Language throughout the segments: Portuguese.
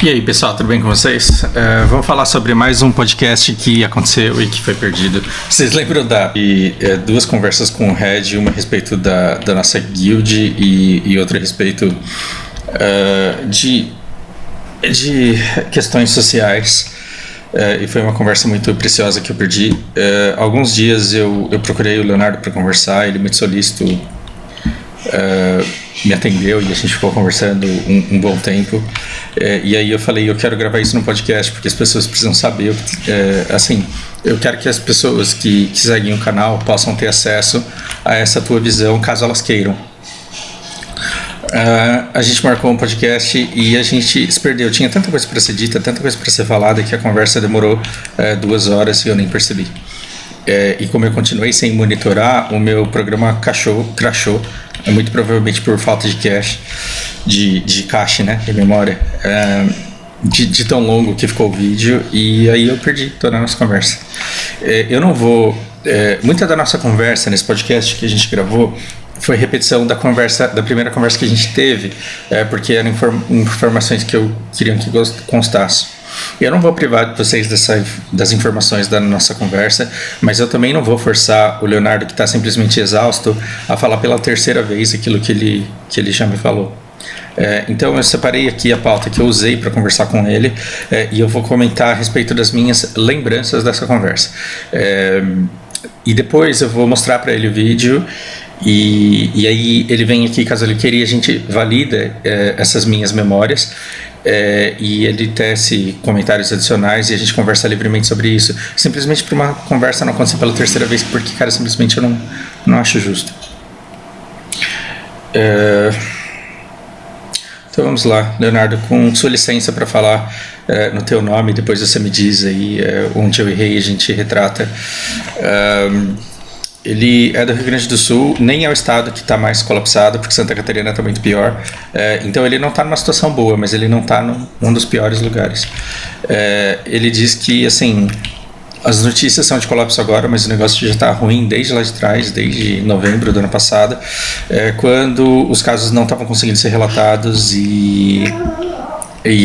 E aí, pessoal, tudo bem com vocês? Vamos falar sobre mais um podcast que aconteceu e que foi perdido. Vocês lembram duas conversas com o Red, uma a respeito da nossa guild e outra a respeito de questões sociais. E foi uma conversa muito preciosa que eu perdi. Alguns dias eu procurei o Leonardo para conversar, ele muito solícito me atendeu e a gente ficou conversando um bom tempo. E aí eu falei, eu quero gravar isso no podcast porque as pessoas precisam saber. Assim, eu quero que as pessoas que seguem o canal possam ter acesso a essa tua visão, caso elas queiram. A gente marcou um podcast e a gente se perdeu. Tinha tanta coisa para ser dita, tanta coisa para ser falada, que a conversa demorou 2 horas e eu nem percebi. E como eu continuei sem monitorar, o meu programa crashou, muito provavelmente por falta de cache, de cache, né, de memória, de tão longo que ficou o vídeo, e aí eu perdi toda a nossa conversa. Eu não vou... muita da nossa conversa nesse podcast que a gente gravou foi repetição da primeira conversa que a gente teve, porque eram informações que eu queria que constasse. Eu não vou privar de vocês das informações da nossa conversa, mas eu também não vou forçar o Leonardo, que está simplesmente exausto, a falar pela terceira vez aquilo que ele já me falou. Então eu separei aqui a pauta que eu usei para conversar com ele, e eu vou comentar a respeito das minhas lembranças dessa conversa. E depois eu vou mostrar para ele o vídeo. E aí ele vem aqui, caso ele queira, e a gente valida essas minhas memórias, e ele tece comentários adicionais e a gente conversa livremente sobre isso, simplesmente para uma conversa não acontecer pela terceira vez, porque, cara, simplesmente eu não acho justo. Então vamos lá, Leonardo, com sua licença para falar no teu nome, depois você me diz aí onde eu errei e a gente retrata. Ele é do Rio Grande do Sul, nem é o estado que está mais colapsado, porque Santa Catarina está muito pior. Então ele não está numa situação boa, mas ele não está num dos piores lugares. Ele diz que, assim, as notícias são de colapso agora, mas o negócio já está ruim desde lá de trás, desde novembro do ano passado, quando os casos não estavam conseguindo ser relatados e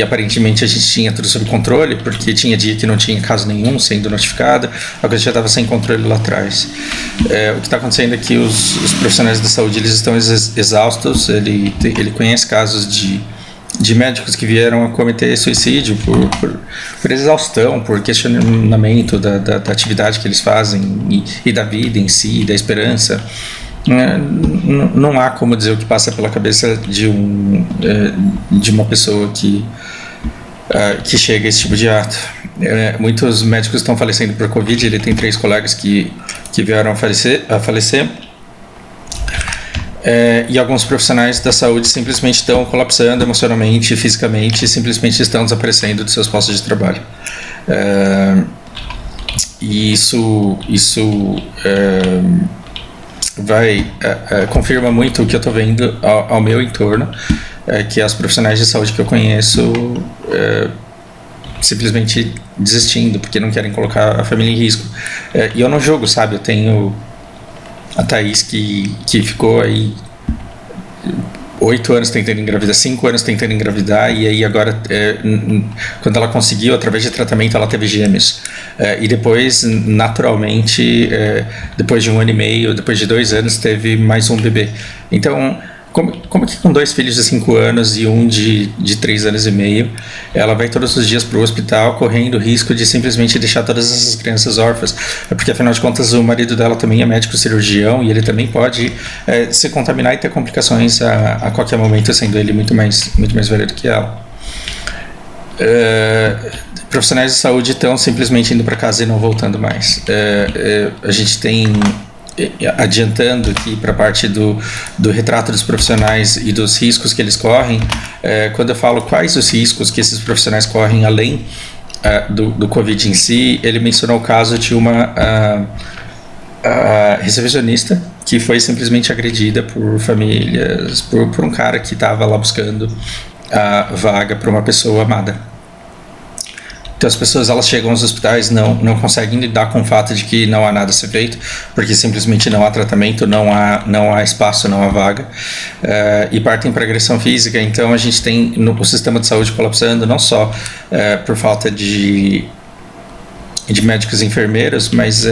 aparentemente a gente tinha tudo sob controle, porque tinha dia que não tinha caso nenhum sendo notificado, a coisa já estava sem controle lá atrás. O que está acontecendo é que os profissionais da saúde eles estão exaustos. Ele conhece casos de médicos que vieram a cometer suicídio por exaustão, por questionamento da atividade que eles fazem e da vida em si, da esperança. Não há como dizer o que passa pela cabeça de uma pessoa que chega a esse tipo de ato. Muitos médicos estão falecendo por Covid. Ele tem 3 colegas que vieram a falecer. E alguns profissionais da saúde simplesmente estão colapsando emocionalmente, fisicamente, e simplesmente estão desaparecendo de seus postos de trabalho. E isso confirma muito o que eu estou vendo ao meu entorno, que as profissionais de saúde que eu conheço simplesmente desistindo, porque não querem colocar a família em risco. E eu não julgo, sabe? Eu tenho a Thaís que ficou aí 8 anos tentando engravidar, 5 anos tentando engravidar, e aí agora, quando ela conseguiu, através de tratamento, ela teve gêmeos. E depois, naturalmente, depois de 1 ano e meio, depois de 2 anos, teve mais um bebê. Então, como que com 2 filhos de 5 anos e um de 3 anos e meio, ela vai todos os dias para o hospital correndo o risco de simplesmente deixar todas essas crianças órfãs? Porque, afinal de contas, o marido dela também é médico cirurgião e ele também pode se contaminar e ter complicações a qualquer momento, sendo ele muito mais velho do que ela. Profissionais de saúde estão simplesmente indo para casa e não voltando mais. A gente tem... Adiantando aqui para a parte do retrato dos profissionais e dos riscos que eles correm, quando eu falo quais os riscos que esses profissionais correm além do Covid em si, ele mencionou o caso de uma recepcionista que foi simplesmente agredida por famílias, por um cara que estava lá buscando a vaga para uma pessoa amada. Então as pessoas elas chegam aos hospitais, não conseguem lidar com o fato de que não há nada a ser feito, porque simplesmente não há tratamento, não há espaço, não há vaga, e partem para agressão física. Então a gente tem o sistema de saúde colapsando, não só por falta de médicos e enfermeiros, mas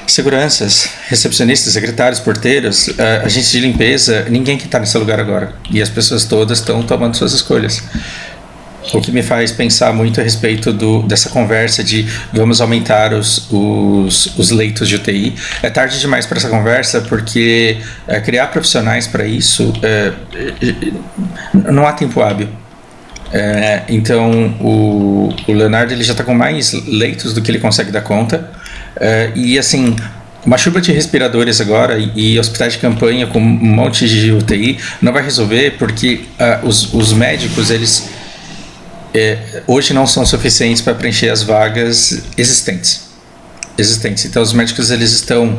seguranças, recepcionistas, secretários, porteiros, agentes de limpeza, ninguém que está nesse lugar agora. E as pessoas todas estão tomando suas escolhas. O que me faz pensar muito a respeito dessa conversa de vamos aumentar os leitos de UTI. É tarde demais para essa conversa, porque criar profissionais para isso, não há tempo hábil. Então o Leonardo ele já está com mais leitos do que ele consegue dar conta. E assim, uma chuva de respiradores agora e hospitais de campanha com um monte de UTI não vai resolver, porque os médicos eles hoje não são suficientes para preencher as vagas existentes. Então os médicos eles estão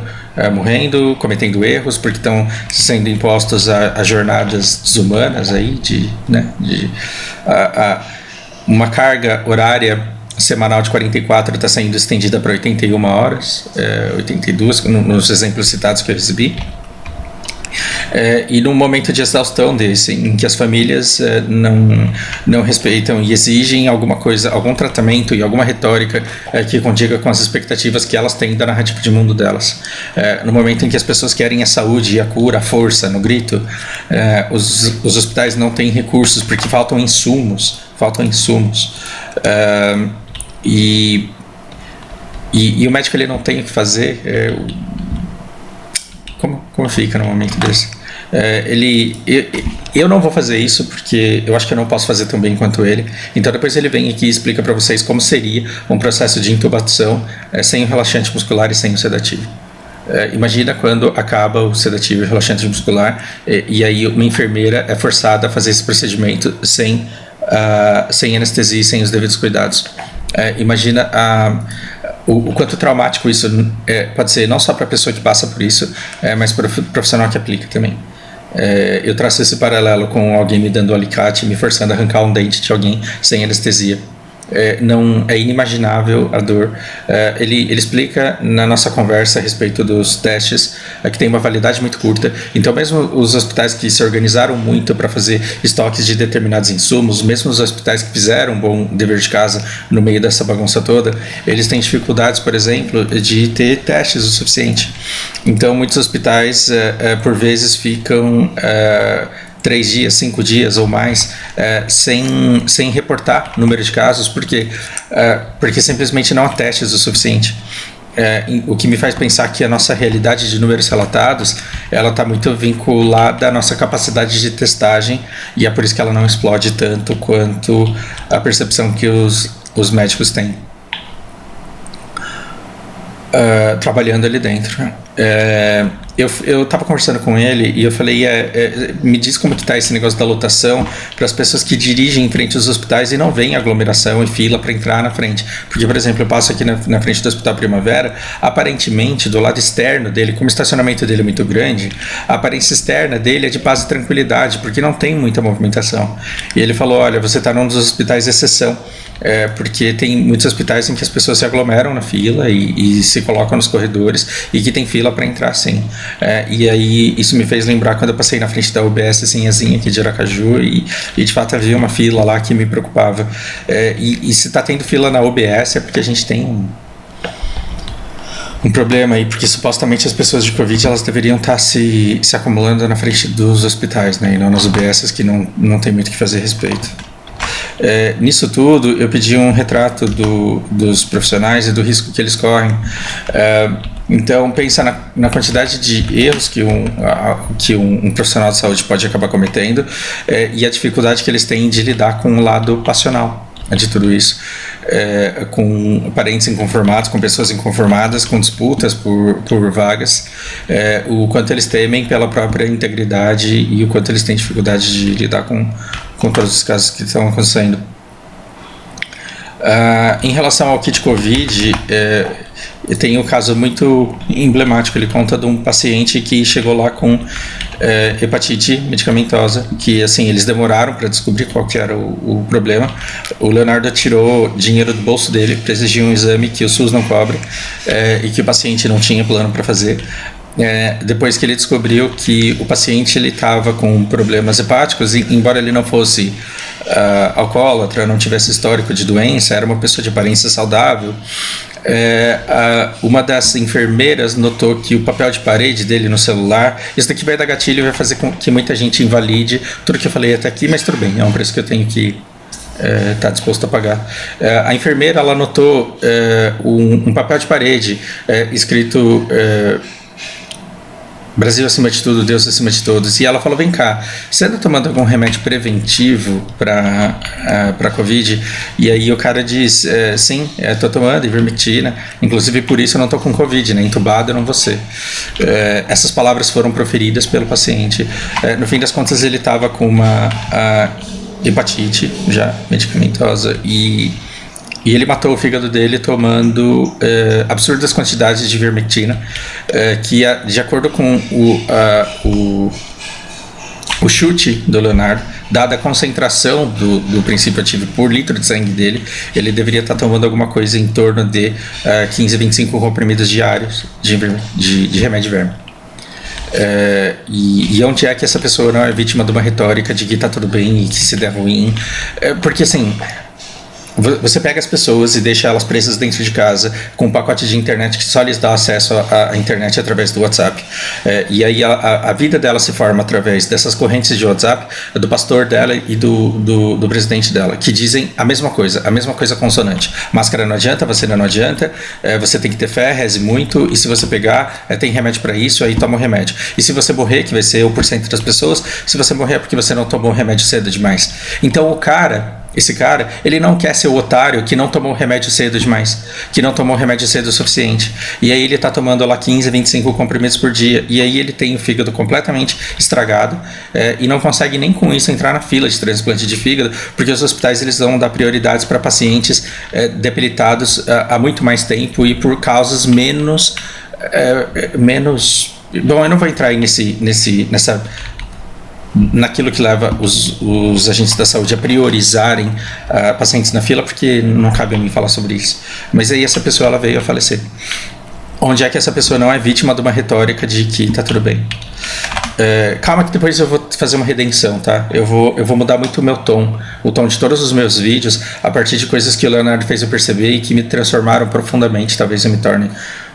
morrendo, cometendo erros, porque estão sendo impostos a jornadas desumanas aí uma carga horária semanal de 44 está sendo estendida para 81 horas, 82 nos exemplos citados que eu recebi. E num momento de exaustão desse, em que as famílias não respeitam e exigem alguma coisa, algum tratamento e alguma retórica que condiga com as expectativas que elas têm da narrativa de mundo delas. No momento em que as pessoas querem a saúde e a cura, a força, no grito, os hospitais não têm recursos porque faltam insumos. E o médico ele não tem o que fazer. Como fica no momento desse? Eu não vou fazer isso porque eu acho que eu não posso fazer tão bem quanto ele. Então depois ele vem aqui e explica para vocês como seria um processo de intubação sem o relaxante muscular e sem o sedativo. Imagina quando acaba o sedativo e o relaxante muscular e aí uma enfermeira é forçada a fazer esse procedimento sem anestesia e sem os devidos cuidados. Imagina o quanto traumático isso pode ser, não só para a pessoa que passa por isso, mas para o profissional que aplica também. Eu traço esse paralelo com alguém me dando um alicate, me forçando a arrancar um dente de alguém sem anestesia. Não é inimaginável a dor. Ele explica na nossa conversa a respeito dos testes que tem uma validade muito curta. Então mesmo os hospitais que se organizaram muito para fazer estoques de determinados insumos, mesmo os hospitais que fizeram um bom dever de casa no meio dessa bagunça toda, eles têm dificuldades, por exemplo, de ter testes o suficiente. Então muitos hospitais por vezes ficam 3 dias, 5 dias ou mais sem reportar número de casos, porque simplesmente não há testes o suficiente. O que me faz pensar que a nossa realidade de números relatados ela está muito vinculada à nossa capacidade de testagem, e é por isso que ela não explode tanto quanto a percepção que os médicos têm trabalhando ali dentro. Eu estava conversando com ele e eu falei, me diz como que está esse negócio da lotação para as pessoas que dirigem em frente aos hospitais e não veem aglomeração e fila para entrar na frente. Porque, por exemplo, eu passo aqui na frente do Hospital Primavera, aparentemente, do lado externo dele, como o estacionamento dele é muito grande, a aparência externa dele é de paz e tranquilidade, porque não tem muita movimentação. E ele falou, olha, você está num dos hospitais de exceção, porque tem muitos hospitais em que as pessoas se aglomeram na fila e se colocam nos corredores e que tem fila para entrar sim. E aí isso me fez lembrar quando eu passei na frente da UBS Sinhazinha aqui de Aracaju e de fato havia uma fila lá que me preocupava. E se está tendo fila na UBS é porque a gente tem um problema aí, porque supostamente as pessoas de Covid elas deveriam estar se acumulando na frente dos hospitais, né, e não nas UBSs que não tem muito o que fazer a respeito. Nisso tudo eu pedi um retrato dos profissionais e do risco que eles correm. Então pensa na quantidade de erros que um profissional de saúde pode acabar cometendo, e a dificuldade que eles têm de lidar com o lado passional de tudo isso, com parentes inconformados, com pessoas inconformadas, com disputas por vagas, o quanto eles temem pela própria integridade e o quanto eles têm dificuldade de lidar com todos os casos que estão acontecendo. Em relação ao kit Covid, tem um caso muito emblemático. Ele conta de um paciente que chegou lá com hepatite medicamentosa, que assim, eles demoraram para descobrir qual que era o problema. O Leonardo tirou dinheiro do bolso dele para exigir um exame que o SUS não cobre, e que o paciente não tinha plano para fazer. Depois que ele descobriu que o paciente estava com problemas hepáticos, e embora ele não fosse alcoólatra, não tivesse histórico de doença, era uma pessoa de aparência saudável, uma das enfermeiras notou que o papel de parede dele no celular, isso daqui vai dar gatilho e vai fazer com que muita gente invalide tudo que eu falei até aqui, mas tudo bem, é um preço que eu tenho que está disposto a pagar. A enfermeira, ela notou um papel de parede escrito Brasil acima de tudo, Deus acima de todos. E ela falou, vem cá, você anda tomando algum remédio preventivo para Covid? E aí o cara diz, sim, estou tomando ivermectina, inclusive por isso eu não estou com Covid, né? Entubado eu não vou ser. Essas palavras foram proferidas pelo paciente. No fim das contas ele estava com uma hepatite já medicamentosa e ele matou o fígado dele tomando absurdas quantidades de ivermectina, que de acordo com o chute do Leonardo, dada a concentração do princípio ativo por litro de sangue dele, ele deveria estar tomando alguma coisa em torno de 15 a 25 comprimidos diários de remédio verme. E onde é que essa pessoa não é vítima de uma retórica de que está tudo bem e que se der ruim? Porque assim, você pega as pessoas e deixa elas presas dentro de casa com um pacote de internet que só lhes dá acesso à internet através do WhatsApp. E aí a vida dela se forma através dessas correntes de WhatsApp, do pastor dela e do presidente dela, que dizem a mesma coisa consonante. Máscara não adianta, vacina não adianta, você tem que ter fé, reze muito, e se você pegar, tem remédio para isso, aí toma o remédio. E se você morrer, que vai ser 1% das pessoas, se você morrer é porque você não tomou o remédio cedo demais. Então esse cara, ele não quer ser o otário que não tomou remédio cedo demais, que não tomou remédio cedo o suficiente. E aí ele tá tomando lá 15, 25 comprimidos por dia. E aí ele tem o fígado completamente estragado e não consegue nem com isso entrar na fila de transplante de fígado, porque os hospitais eles vão dar prioridades para pacientes debilitados há muito mais tempo e por causas menos... Bom, eu não vou entrar aí naquilo que leva os agentes da saúde a priorizarem pacientes na fila, porque não cabe a mim falar sobre isso. Mas aí essa pessoa ela veio a falecer. Onde é que essa pessoa não é vítima de uma retórica de que tá tudo bem? Calma que depois eu vou fazer uma redenção, tá? Eu vou mudar muito o tom de todos os meus vídeos a partir de coisas que o Leonardo fez eu perceber e que me transformaram profundamente. Talvez eu me torne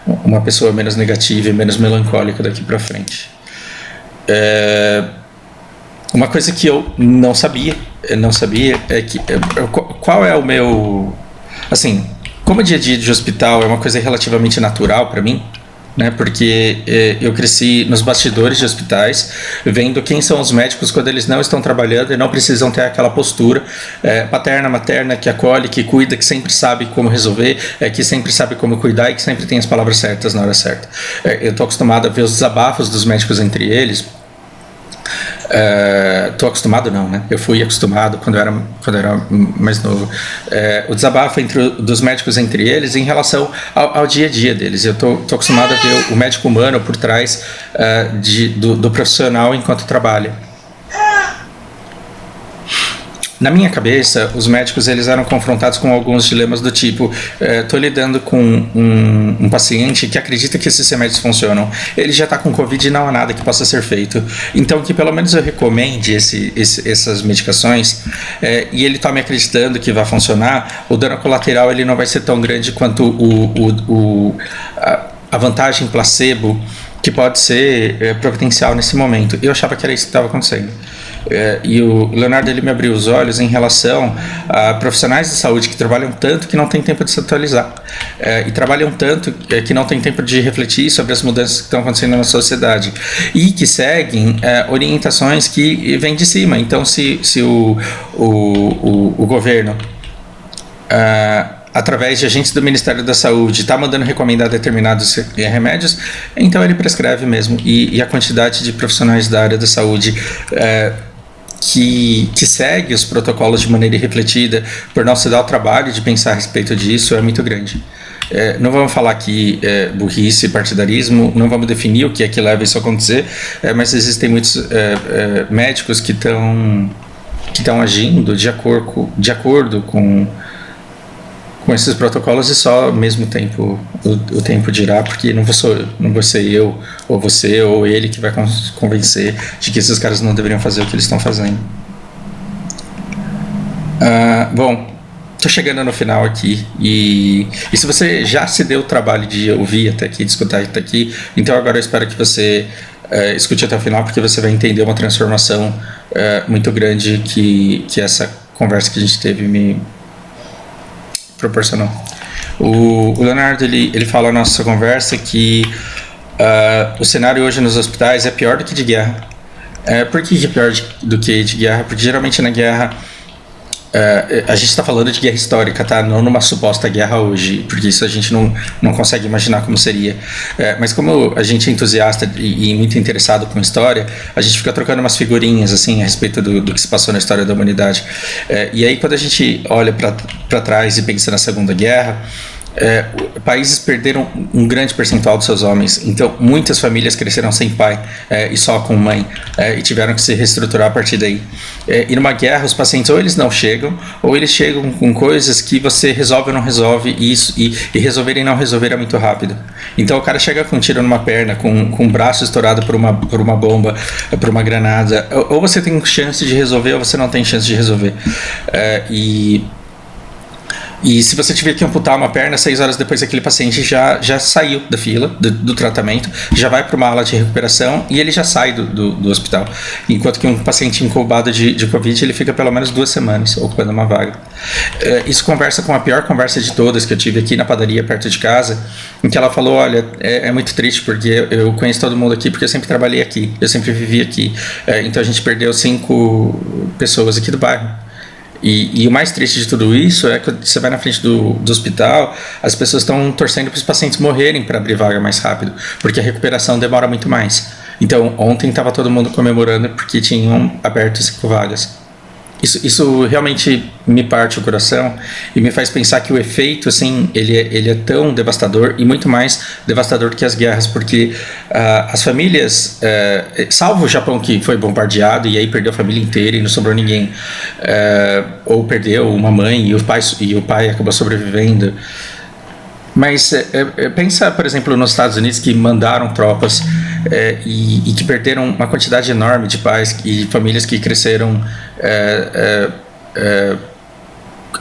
uma pessoa menos negativa e menos melancólica daqui pra frente. Uma coisa que eu não sabia é que qual é o meu, assim, como o dia a dia de hospital é uma coisa relativamente natural para mim, né? Porque eu cresci nos bastidores de hospitais, vendo quem são os médicos quando eles não estão trabalhando e não precisam ter aquela postura paterna, materna, que acolhe, que cuida, que sempre sabe como resolver, que sempre sabe como cuidar e que sempre tem as palavras certas na hora certa. Eu estou acostumado a ver os desabafos dos médicos entre eles. Tô acostumado não, né? Eu fui acostumado quando eu era mais novo. O desabafo dos médicos entre eles em relação ao dia a dia deles. Eu tô acostumado a ver o médico humano por trás do profissional enquanto trabalha. Na minha cabeça, os médicos eles eram confrontados com alguns dilemas do tipo: estou lidando com um paciente que acredita que esses remédios funcionam, ele já está com Covid e não há nada que possa ser feito, então que pelo menos eu recomende essas medicações e ele está me acreditando que vai funcionar, o dano colateral ele não vai ser tão grande quanto a vantagem placebo que pode ser providencial nesse momento. Eu achava que era isso que estava acontecendo. E o Leonardo ele me abriu os olhos em relação a profissionais de saúde que trabalham tanto que não tem tempo de se atualizar e trabalham tanto que não tem tempo de refletir sobre as mudanças que estão acontecendo na sociedade e que seguem orientações que vêm de cima. Então se o governo através de agentes do Ministério da Saúde está mandando recomendar determinados remédios, então ele prescreve mesmo, e a quantidade de profissionais da área da saúde que segue os protocolos de maneira irrefletida por não se dar o trabalho de pensar a respeito disso é muito grande. Não vamos falar aqui burrice, partidarismo, não vamos definir o que é que leva isso a acontecer, mas existem muitos médicos que estão agindo de acordo com esses protocolos, e só ao mesmo tempo o tempo dirá, porque não vou ser eu ou você ou ele que vai convencer de que esses caras não deveriam fazer o que eles estão fazendo. Bom, tô chegando no final aqui, e se você já se deu o trabalho de ouvir até aqui, de escutar até aqui, então agora eu espero que você escute até o final, porque você vai entender uma transformação muito grande que essa conversa que a gente teve me proporcionou. O Leonardo ele fala na nossa conversa que o cenário hoje nos hospitais é pior do que de guerra. Por que é pior do que de guerra? Porque geralmente na guerra a gente está falando de guerra histórica, tá? Não numa suposta guerra hoje, porque isso a gente não consegue imaginar como seria. Mas como a gente é entusiasta e muito interessado com história, a gente fica trocando umas figurinhas assim a respeito do que se passou na história da humanidade. E aí quando a gente olha para trás e pensa na Segunda Guerra, países perderam um grande percentual dos seus homens, então muitas famílias cresceram sem pai e só com mãe, e tiveram que se reestruturar a partir daí. E numa guerra os pacientes ou eles não chegam, ou eles chegam com coisas que você resolve ou não resolve, e resolver e não resolver é muito rápido. Então o cara chega com um tiro numa perna, com o braço estourado por uma bomba, por uma granada, ou você tem chance de resolver ou você não tem chance de resolver. E se você tiver que amputar uma perna, 6 horas depois aquele paciente já saiu da fila do tratamento, já vai para uma ala de recuperação e ele já sai do hospital. Enquanto que um paciente incubado de Covid, ele fica pelo menos 2 semanas ocupando uma vaga. Isso conversa com a pior conversa de todas que eu tive aqui na padaria perto de casa, em que ela falou, olha, é muito triste porque eu conheço todo mundo aqui porque eu sempre trabalhei aqui, eu sempre vivi aqui. Então a gente perdeu 5 pessoas aqui do bairro. E o mais triste de tudo isso é que você vai na frente do hospital, as pessoas estão torcendo para os pacientes morrerem para abrir vaga mais rápido, porque a recuperação demora muito mais. Então, ontem estava todo mundo comemorando porque tinham aberto 5 vagas. Isso realmente me parte o coração e me faz pensar que o efeito, assim, ele é tão devastador e muito mais devastador do que as guerras, porque as famílias, salvo o Japão que foi bombardeado e aí perdeu a família inteira e não sobrou ninguém, ou perdeu uma mãe e o pai acabou sobrevivendo. Mas pensa, por exemplo, nos Estados Unidos, que mandaram tropas e que perderam uma quantidade enorme de pais e famílias que cresceram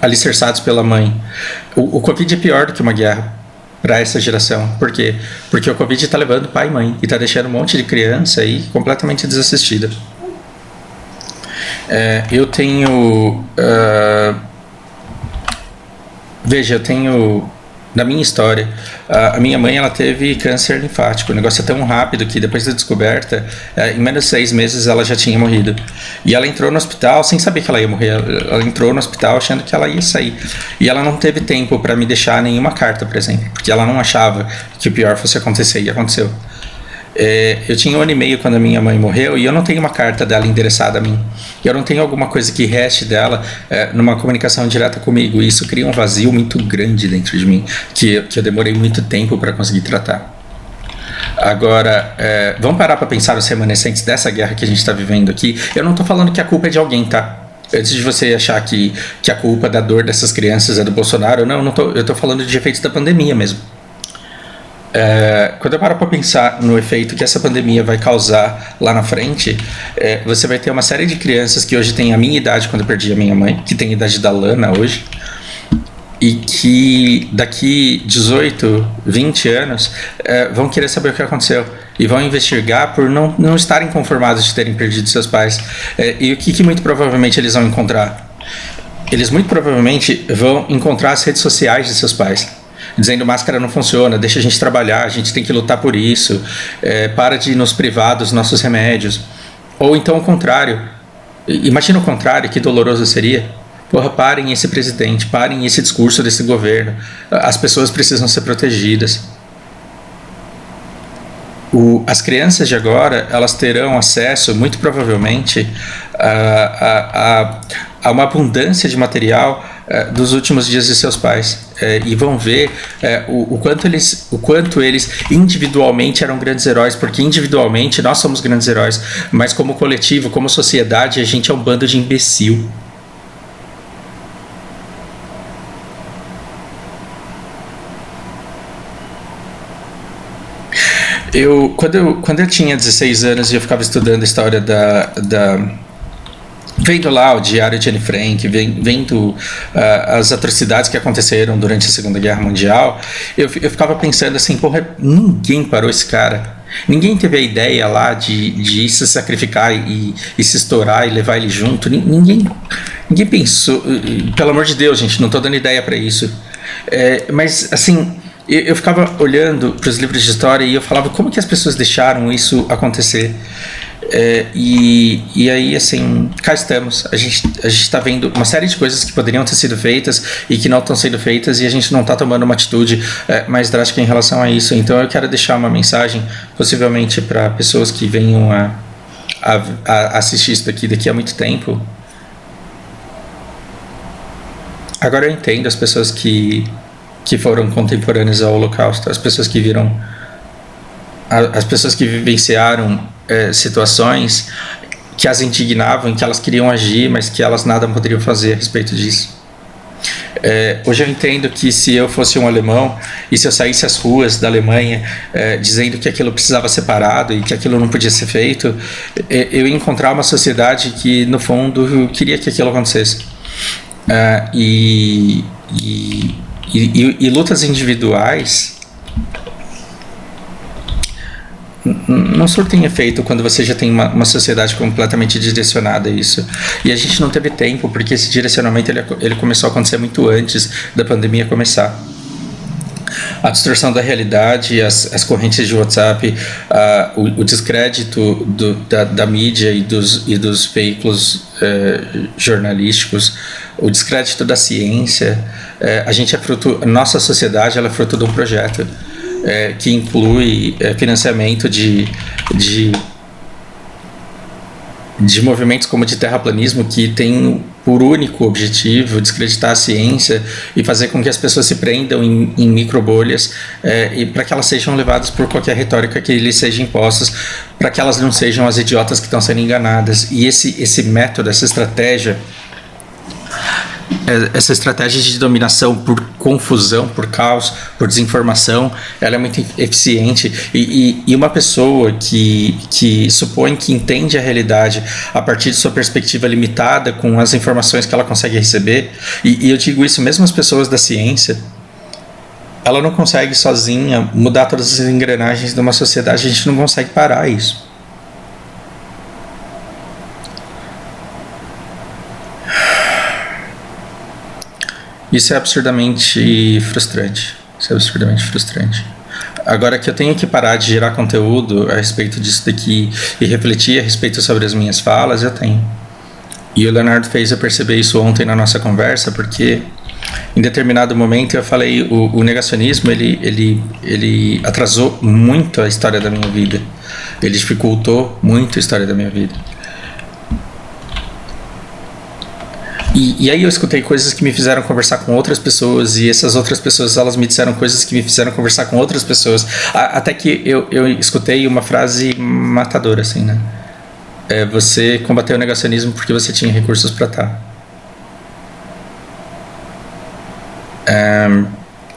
alicerçados pela mãe. O Covid é pior do que uma guerra para essa geração. Por quê? Porque o Covid está levando pai e mãe e está deixando um monte de criança aí completamente desassistida. Eu tenho... veja, eu tenho... Na minha história, a minha mãe ela teve câncer linfático. O negócio é tão rápido que depois da descoberta, em menos de 6 meses ela já tinha morrido. E ela entrou no hospital sem saber que ela ia morrer. Ela entrou no hospital achando que ela ia sair. E ela não teve tempo para me deixar nenhuma carta, por exemplo, porque ela não achava que o pior fosse acontecer, e aconteceu. Eu tinha 1 ano e meio quando a minha mãe morreu e eu não tenho uma carta dela endereçada a mim. Eu não tenho alguma coisa que reste dela numa comunicação direta comigo, e isso cria um vazio muito grande dentro de mim que eu demorei muito tempo para conseguir tratar. Agora, vamos parar para pensar os remanescentes dessa guerra que a gente está vivendo aqui. Eu não estou falando que a culpa é de alguém, tá? Antes de você achar que a culpa da dor dessas crianças é do Bolsonaro, eu estou falando de efeitos da pandemia mesmo. Quando eu paro para pensar no efeito que essa pandemia vai causar lá na frente, você vai ter uma série de crianças que hoje têm a minha idade quando eu perdi a minha mãe, que tem a idade da Lana hoje, e que daqui 18, 20 anos vão querer saber o que aconteceu e vão investigar por não estarem conformados de terem perdido seus pais. E o que muito provavelmente eles vão encontrar? Eles muito provavelmente vão encontrar as redes sociais de seus pais, dizendo máscara não funciona, deixa a gente trabalhar, a gente tem que lutar por isso, para de nos privar dos nossos remédios. Ou então o contrário, imagina o contrário, que doloroso seria. Porra, parem esse presidente, parem esse discurso desse governo, as pessoas precisam ser protegidas. As crianças de agora, elas terão acesso, muito provavelmente, a uma abundância de material dos últimos dias de seus pais, e vão ver o quanto eles individualmente eram grandes heróis, porque individualmente nós somos grandes heróis, mas como coletivo, como sociedade, a gente é um bando de imbecil. Quando eu tinha 16 anos e eu ficava estudando a história vendo lá o diário de Anne Frank, vendo as atrocidades que aconteceram durante a Segunda Guerra Mundial, eu ficava pensando assim, porra, ninguém parou esse cara. Ninguém teve a ideia lá de se sacrificar e se estourar e levar ele junto. Ninguém pensou. Pelo amor de Deus, gente, não estou dando ideia para isso. Mas, assim, eu ficava olhando para os livros de história e eu falava como que as pessoas deixaram isso acontecer. E aí, assim, cá estamos. A gente está vendo uma série de coisas que poderiam ter sido feitas e que não estão sendo feitas, e a gente não está tomando uma atitude mais drástica em relação a isso. Então eu quero deixar uma mensagem, possivelmente para pessoas que venham a assistir isso daqui a muito tempo. Agora eu entendo as pessoas que foram contemporâneas ao Holocausto, as pessoas que viram, as pessoas que vivenciaram situações que as indignavam, que elas queriam agir, mas que elas nada poderiam fazer a respeito disso. Hoje eu entendo que se eu fosse um alemão e se eu saísse às ruas da Alemanha dizendo que aquilo precisava ser parado e que aquilo não podia ser feito, eu ia encontrar uma sociedade que no fundo queria que aquilo acontecesse. E lutas individuais não surtem efeito quando você já tem uma sociedade completamente direcionada a isso. E a gente não teve tempo, porque esse direcionamento ele começou a acontecer muito antes da pandemia começar. A distorção da realidade, as correntes de WhatsApp, o descrédito da mídia e dos veículos jornalísticos, o descrédito da ciência. A gente nossa sociedade ela é fruto de um projeto que inclui financiamento de movimentos como de terraplanismo, que tem por único objetivo descreditar a ciência e fazer com que as pessoas se prendam em microbolhas, e para que elas sejam levadas por qualquer retórica que lhes seja imposta, para que elas não sejam as idiotas que estão sendo enganadas. E esse método, essa estratégia de dominação por confusão, por caos, por desinformação, ela é muito eficiente, e uma pessoa que supõe que entende a realidade a partir de sua perspectiva limitada, com as informações que ela consegue receber, e eu digo isso mesmo as pessoas da ciência, ela não consegue sozinha mudar todas as engrenagens de uma sociedade. A gente não consegue parar isso. Isso é absurdamente frustrante. Agora que eu tenho que parar de gerar conteúdo a respeito disso daqui e refletir a respeito sobre as minhas falas, eu tenho. E o Leonardo fez eu perceber isso ontem na nossa conversa, porque em determinado momento eu falei, o negacionismo ele atrasou muito a história da minha vida. Ele dificultou muito a história da minha vida. E aí eu escutei coisas que me fizeram conversar com outras pessoas, e essas outras pessoas, elas me disseram coisas que me fizeram conversar com outras pessoas, até que eu escutei uma frase matadora, assim, né? Você combateu o negacionismo porque você tinha recursos para estar.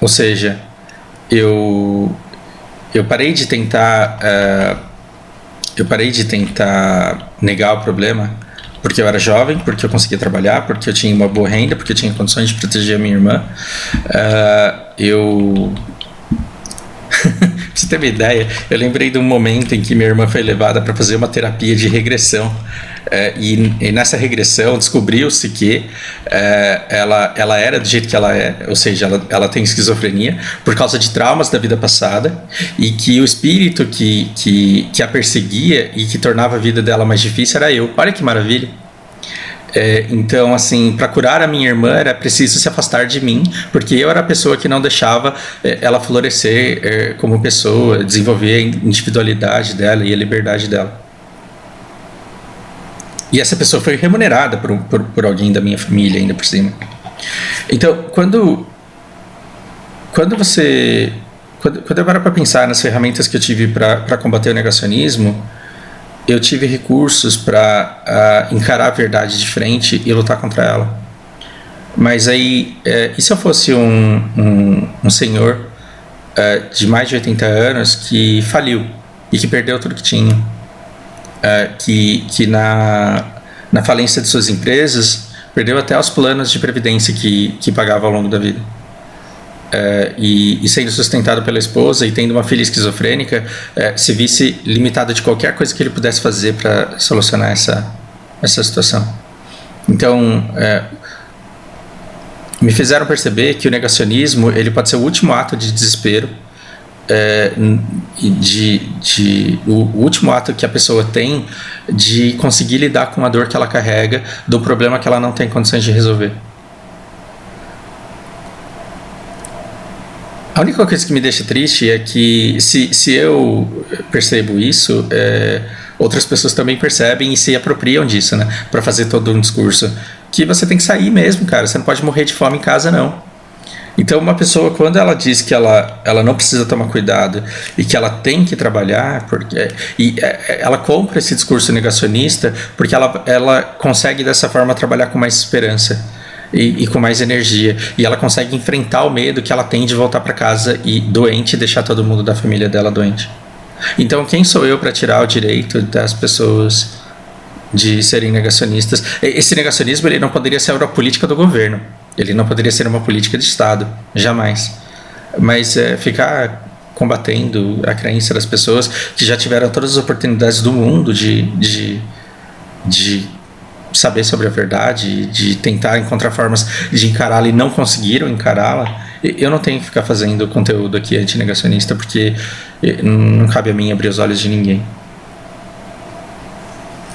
Ou seja, eu parei de tentar negar o problema, porque eu era jovem, porque eu conseguia trabalhar, porque eu tinha uma boa renda, porque eu tinha condições de proteger a minha irmã. Pra você ter uma ideia, eu lembrei de um momento em que minha irmã foi levada para fazer uma terapia de regressão. E nessa regressão descobriu-se que ela era do jeito que ela é, ou seja, ela tem esquizofrenia por causa de traumas da vida passada, e que o espírito que a perseguia e que tornava a vida dela mais difícil era eu. Olha que maravilha. Então, assim, para curar a minha irmã era preciso se afastar de mim, porque eu era a pessoa que não deixava ela florescer como pessoa, desenvolver a individualidade dela e a liberdade dela. E essa pessoa foi remunerada por alguém da minha família, ainda por cima. Então, quando eu paro para pensar nas ferramentas que eu tive para combater o negacionismo, eu tive recursos para encarar a verdade de frente e lutar contra ela. Mas aí, e se eu fosse um senhor de mais de 80 anos que faliu e que perdeu tudo que tinha, que na falência de suas empresas perdeu até os planos de previdência que pagava ao longo da vida, e sendo sustentado pela esposa e tendo uma filha esquizofrênica, se visse limitado de qualquer coisa que ele pudesse fazer para solucionar essa situação. Então, me fizeram perceber que o negacionismo ele pode ser o último ato de desespero, o último ato que a pessoa tem de conseguir lidar com a dor que ela carrega, do problema que ela não tem condições de resolver. A única coisa que me deixa triste é que se eu percebo isso, outras pessoas também percebem e se apropriam disso, né? Para fazer todo um discurso que você tem que sair mesmo, cara. Você não pode morrer de fome em casa, não. Então, uma pessoa, quando ela diz que ela não precisa tomar cuidado e que ela tem que trabalhar, ela compra esse discurso negacionista porque ela consegue, dessa forma, trabalhar com mais esperança e com mais energia. E ela consegue enfrentar o medo que ela tem de voltar para casa e doente e deixar todo mundo da família dela doente. Então, quem sou eu para tirar o direito das pessoas de serem negacionistas? Esse negacionismo ele não poderia ser uma política do governo. Ele não poderia ser uma política de Estado, jamais. Mas ficar combatendo a crença das pessoas que já tiveram todas as oportunidades do mundo de saber sobre a verdade, de tentar encontrar formas de encará-la e não conseguiram encará-la. Eu não tenho que ficar fazendo conteúdo aqui anti-negacionista, porque não cabe a mim abrir os olhos de ninguém.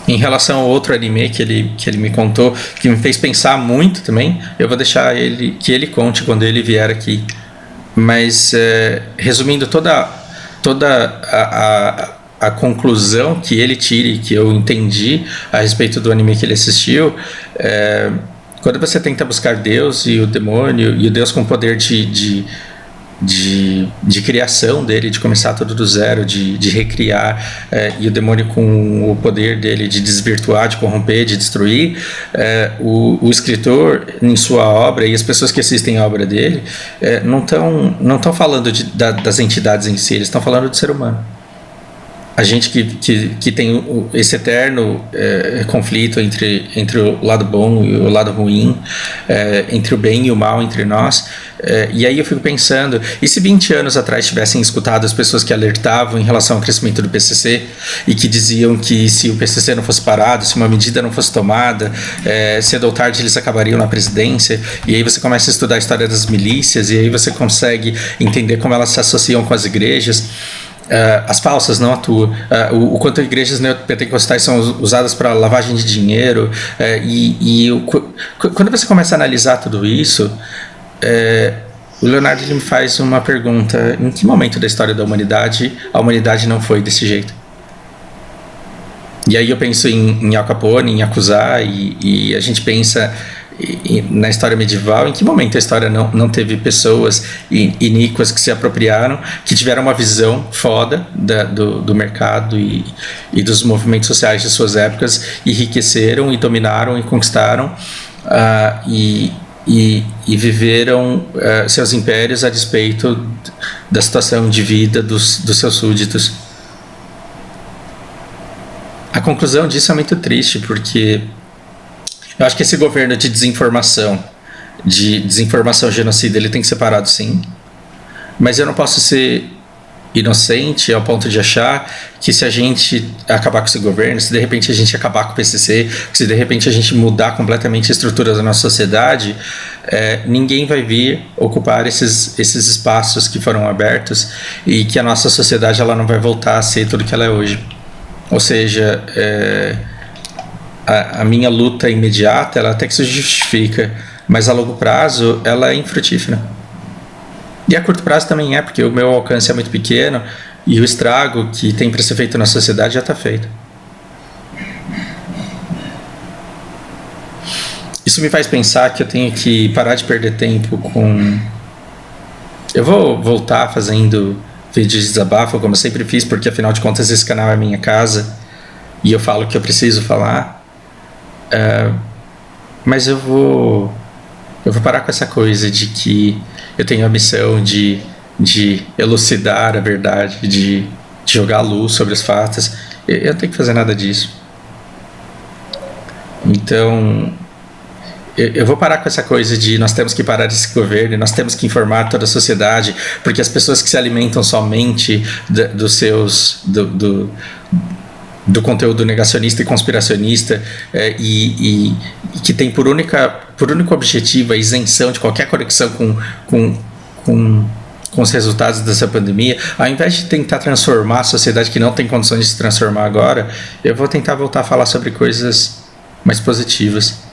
Em relação ao outro anime que ele me contou, que me fez pensar muito também, eu vou deixar que ele conte quando ele vier aqui. Mas, resumindo toda a conclusão que ele tire, que eu entendi a respeito do anime que ele assistiu, quando você tenta buscar Deus e o demônio, e o Deus com o poder de criação dele, de começar tudo do zero, de recriar, e o demônio com o poder dele de desvirtuar, de corromper, de destruir, o escritor em sua obra e as pessoas que assistem a obra dele não estão falando das entidades em si, eles estão falando do ser humano. A gente que tem esse eterno conflito entre o lado bom e o lado ruim, entre o bem e o mal entre nós. E aí eu fico pensando, e se 20 anos atrás tivessem escutado as pessoas que alertavam em relação ao crescimento do PCC e que diziam que se o PCC não fosse parado, se uma medida não fosse tomada, cedo ou tarde eles acabariam na presidência, e aí você começa a estudar a história das milícias, e aí você consegue entender como elas se associam com as igrejas. As falsas, não a tua, o quanto igrejas neopentecostais são usadas para lavagem de dinheiro, quando você começa a analisar tudo isso, o Leonardo ele me faz uma pergunta: em que momento da história da humanidade a humanidade não foi desse jeito? E aí eu penso em Al Capone, em Yakuza, e a gente pensa na história medieval, em que momento a história não teve pessoas iníquas que se apropriaram, que tiveram uma visão foda do mercado e dos movimentos sociais de suas épocas, enriqueceram e dominaram e conquistaram, e viveram seus impérios a despeito da situação de vida dos seus súditos. A conclusão disso é muito triste, porque eu acho que esse governo de desinformação genocida, ele tem que ser parado, sim. Mas eu não posso ser inocente ao ponto de achar que se a gente acabar com esse governo, se de repente a gente acabar com o PCC, se de repente a gente mudar completamente a estrutura da nossa sociedade, ninguém vai vir ocupar esses espaços que foram abertos, e que a nossa sociedade ela não vai voltar a ser tudo que ela é hoje. Ou seja, a minha luta imediata, ela até que se justifica, mas a longo prazo ela é infrutífera. E a curto prazo também porque o meu alcance é muito pequeno e o estrago que tem para ser feito na sociedade já está feito. Isso me faz pensar que eu tenho que parar de perder tempo com... Eu vou voltar fazendo vídeos de desabafo, como eu sempre fiz, porque afinal de contas esse canal é minha casa e eu falo o que eu preciso falar. Mas eu vou parar com essa coisa de que eu tenho a missão de elucidar a verdade, de jogar luz sobre os fatos. Eu não tenho que fazer nada disso. Então, eu vou parar com essa coisa de nós temos que parar esse governo, nós temos que informar toda a sociedade, porque as pessoas que se alimentam somente do conteúdo negacionista e conspiracionista e que tem por único objetivo a isenção de qualquer conexão com os resultados dessa pandemia, ao invés de tentar transformar a sociedade que não tem condições de se transformar agora, eu vou tentar voltar a falar sobre coisas mais positivas.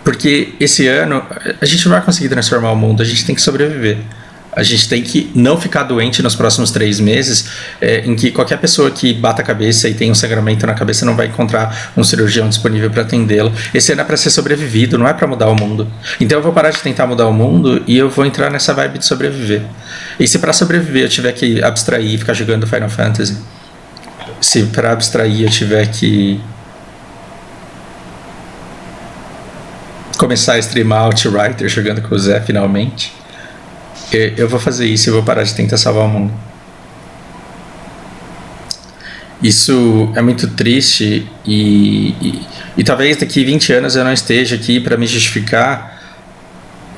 Porque esse ano a gente não vai conseguir transformar o mundo, a gente tem que sobreviver. A gente tem que não ficar doente nos próximos 3 meses, em que qualquer pessoa que bata a cabeça e tem um sangramento na cabeça não vai encontrar um cirurgião disponível para atendê-lo. Esse ano é para ser sobrevivido, não é para mudar o mundo. Então eu vou parar de tentar mudar o mundo e eu vou entrar nessa vibe de sobreviver. E se para sobreviver eu tiver que abstrair e ficar jogando Final Fantasy, se para abstrair eu tiver que começar a streamar Outrider jogando com o Zé finalmente, eu vou fazer isso e vou parar de tentar salvar o mundo. Isso é muito triste e talvez daqui 20 anos eu não esteja aqui para me justificar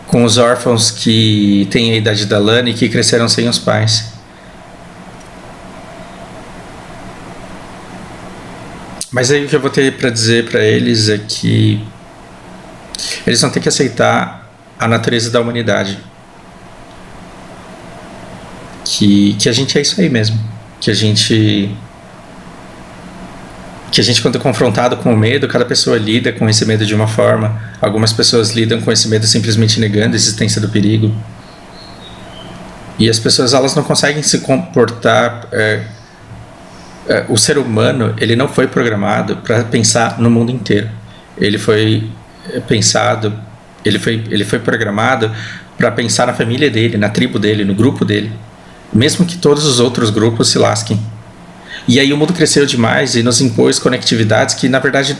com os órfãos que têm a idade da Lana e que cresceram sem os pais. Mas aí o que eu vou ter para dizer para eles é que eles vão ter que aceitar a natureza da humanidade. Que a gente é isso aí mesmo. Que a gente quando é confrontado com o medo, cada pessoa lida com esse medo de uma forma. Algumas pessoas lidam com esse medo simplesmente negando a existência do perigo. E as pessoas, elas não conseguem se comportar... o ser humano, ele não foi programado para pensar no mundo inteiro. Ele foi programado para pensar na família dele, na tribo dele, no grupo dele, mesmo que todos os outros grupos se lasquem. E aí o mundo cresceu demais e nos impôs conectividades que, na verdade,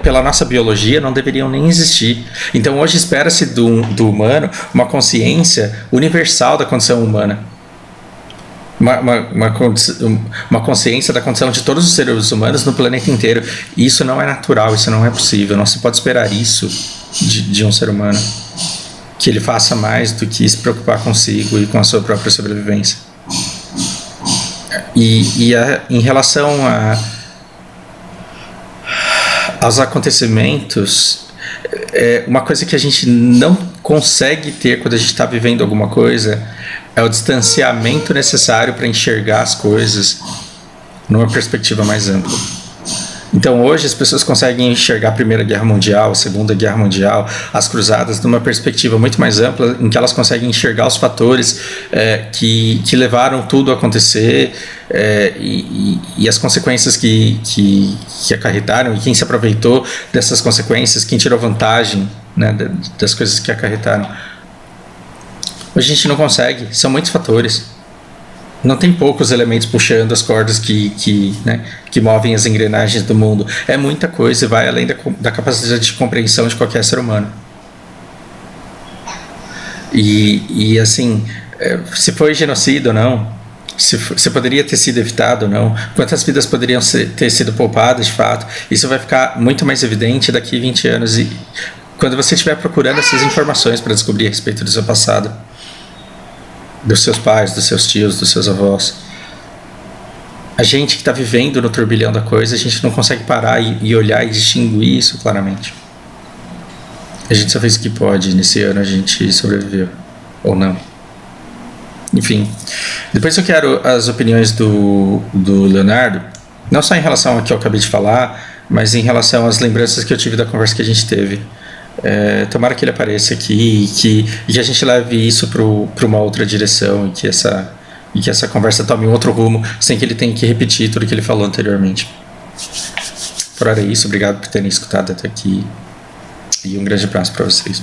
pela nossa biologia não deveriam nem existir. Então hoje espera-se do humano uma consciência universal da condição humana, uma consciência da condição de todos os seres humanos no planeta inteiro. E isso não é natural, isso não é possível. Não se pode esperar isso de um ser humano, que ele faça mais do que se preocupar consigo e com a sua própria sobrevivência. Em relação aos acontecimentos, uma coisa que a gente não consegue ter quando a gente está vivendo alguma coisa é o distanciamento necessário para enxergar as coisas numa perspectiva mais ampla. Então hoje as pessoas conseguem enxergar a Primeira Guerra Mundial, a Segunda Guerra Mundial, as cruzadas numa perspectiva muito mais ampla, em que elas conseguem enxergar os fatores que levaram tudo a acontecer, e as consequências que acarretaram, e quem se aproveitou dessas consequências, quem tirou vantagem, né, das coisas que acarretaram. Hoje a gente não consegue, são muitos fatores. Não tem poucos elementos puxando as cordas que movem as engrenagens do mundo. É muita coisa e vai além da capacidade de compreensão de qualquer ser humano. E assim, se foi genocídio ou não, se poderia ter sido evitado ou não, quantas vidas poderiam ter sido poupadas de fato, isso vai ficar muito mais evidente daqui a 20 anos, e quando você estiver procurando essas informações para descobrir a respeito do seu passado, dos seus pais, dos seus tios, dos seus avós. A gente que está vivendo no turbilhão da coisa, a gente não consegue parar e olhar e distinguir isso claramente. A gente só fez o que pode, nesse ano a gente sobreviveu, ou não. Enfim, depois eu quero as opiniões do Leonardo, não só em relação ao que eu acabei de falar, mas em relação às lembranças que eu tive da conversa que a gente teve. Tomara que ele apareça aqui e que a gente leve isso para uma outra direção, e que essa conversa tome um outro rumo sem que ele tenha que repetir tudo que ele falou anteriormente. Por hora é isso, obrigado por terem escutado até aqui. E um grande abraço para vocês.